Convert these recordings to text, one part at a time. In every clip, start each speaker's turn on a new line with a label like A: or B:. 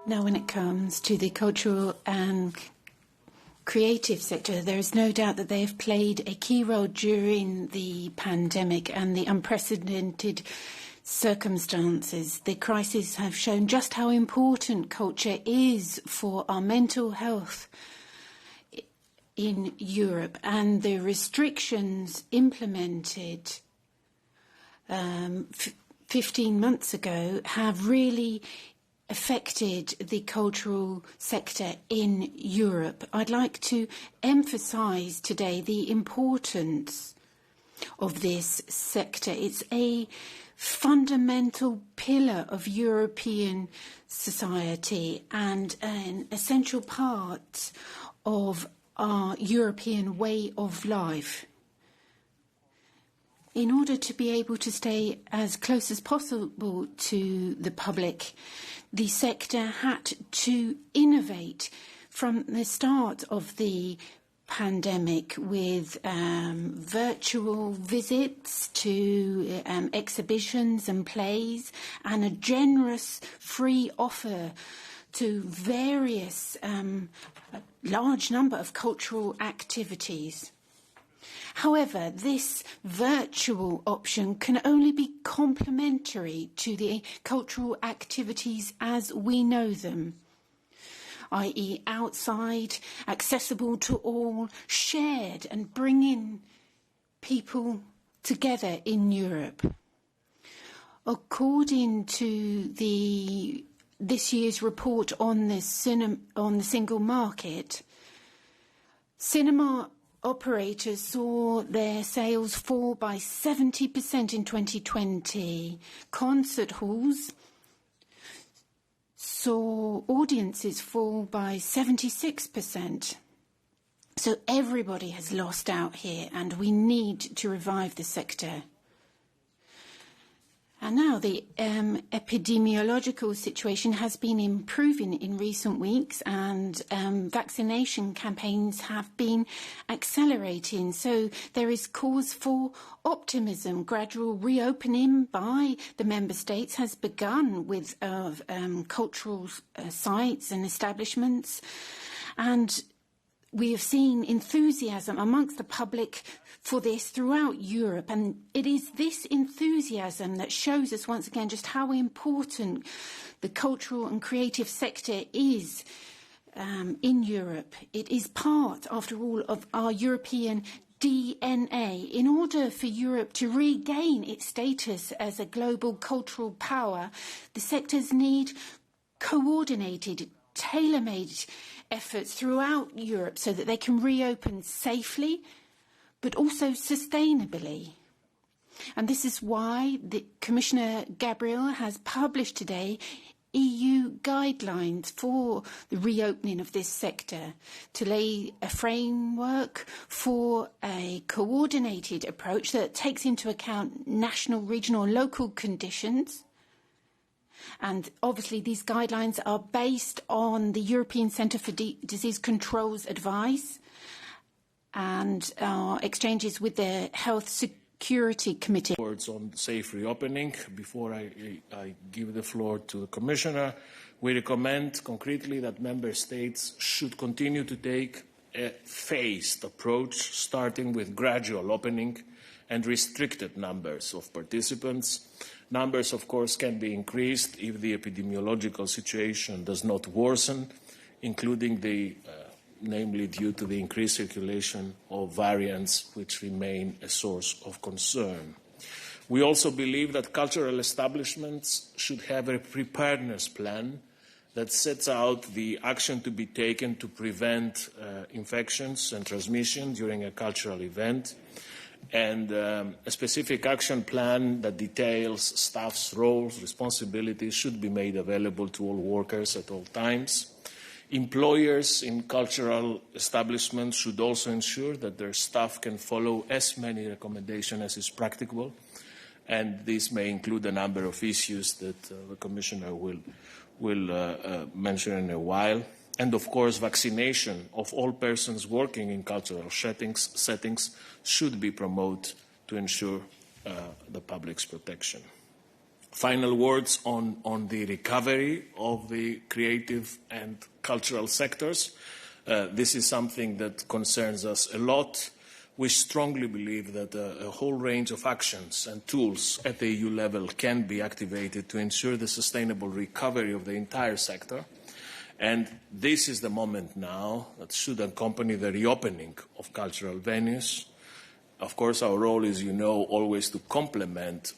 A: Now, when it comes to the cultural and creative sector, there is no doubt that they have played a key role during the pandemic and the unprecedented circumstances. The crisis have shown just how important culture is for our mental health in Europe, and the restrictions implemented 15 months ago have really affected the cultural sector in Europe. I'd like to emphasise today the importance of this sector. It's a fundamental pillar of European society and an essential part of our European way of life. In order to be able to stay as close as possible to the public, the sector had to innovate from the start of the pandemic with virtual visits to exhibitions and plays and a generous free offer to various large number of cultural activities. However, this virtual option can only be complementary to the cultural activities as we know them, i.e. outside, accessible to all, shared and bringing people together in Europe. According to this year's report on the single market, cinema operators saw their sales fall by 70% in 2020. Concert halls saw audiences fall by 76%. So everybody has lost out here, and we need to revive the sector. And now the epidemiological situation has been improving in recent weeks, and vaccination campaigns have been accelerating. So there is cause for optimism. Gradual reopening by the member states has begun with cultural sites and establishments, and we have seen enthusiasm amongst the public for this throughout Europe, and it is this enthusiasm that shows us once again just how important the cultural and creative sector is in Europe. It is part, after all, of our European DNA. In order for Europe to regain its status as a global cultural power, the sectors need coordinated, tailor-made efforts throughout Europe so that they can reopen safely but also sustainably. And this is why the Commissioner Gabriel has published today EU guidelines for the reopening of this sector to lay a framework for a coordinated approach that takes into account national, regional, and local conditions. And obviously these guidelines are based on the European Centre for Disease Control's advice and our exchanges with the Health Security Committee.
B: Words on safe reopening. Before I give the floor to the Commissioner, we recommend concretely that Member States should continue to take a phased approach, starting with gradual opening and restricted numbers of participants. Numbers, of course, can be increased if the epidemiological situation does not worsen, including namely due to the increased circulation of variants which remain a source of concern. We also believe that cultural establishments should have a preparedness plan that sets out the action to be taken to prevent infections and transmission during a cultural event, and a specific action plan that details staff's roles, responsibilities should be made available to all workers at all times. Employers in cultural establishments should also ensure that their staff can follow as many recommendations as is practicable, and this may include a number of issues that the Commissioner will mention in a while. And of course, vaccination of all persons working in cultural settings should be promoted to ensure the public's protection. Final words on the recovery of the creative and cultural sectors. This is something that concerns us a lot. We strongly believe that a whole range of actions and tools at the EU level can be activated to ensure the sustainable recovery of the entire sector. And this is the moment now that should accompany the reopening of cultural venues. Of course, our role is, you know, always to complement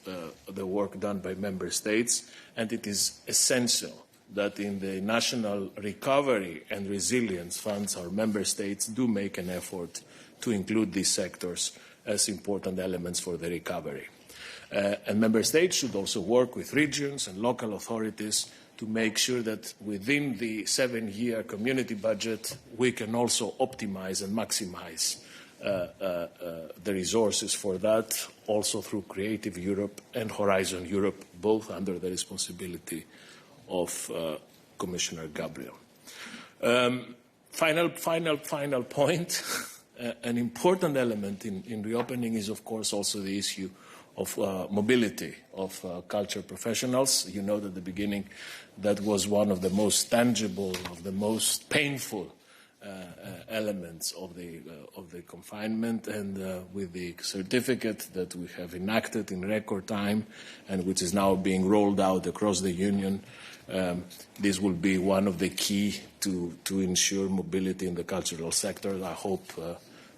B: the work done by member states, and it is essential that in the national recovery and resilience funds, our member states do make an effort to include these sectors as important elements for the recovery. And member states should also work with regions and local authorities to make sure that within the 7-year community budget, we can also optimize and maximize the resources for that, also through Creative Europe and Horizon Europe, both under the responsibility of Commissioner Gabriel. Final point. An important element in reopening is, of course, also the issue of mobility of culture professionals. You know that at the beginning that was one of the most tangible, of the most painful elements of the confinement, and with the certificate that we have enacted in record time and which is now being rolled out across the Union, this will be one of the key to ensure mobility in the cultural sector. I hope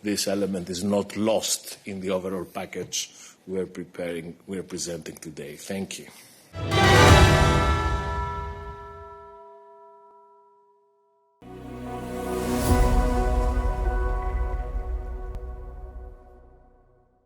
B: this element is not lost in the overall package we are presenting today. Thank you.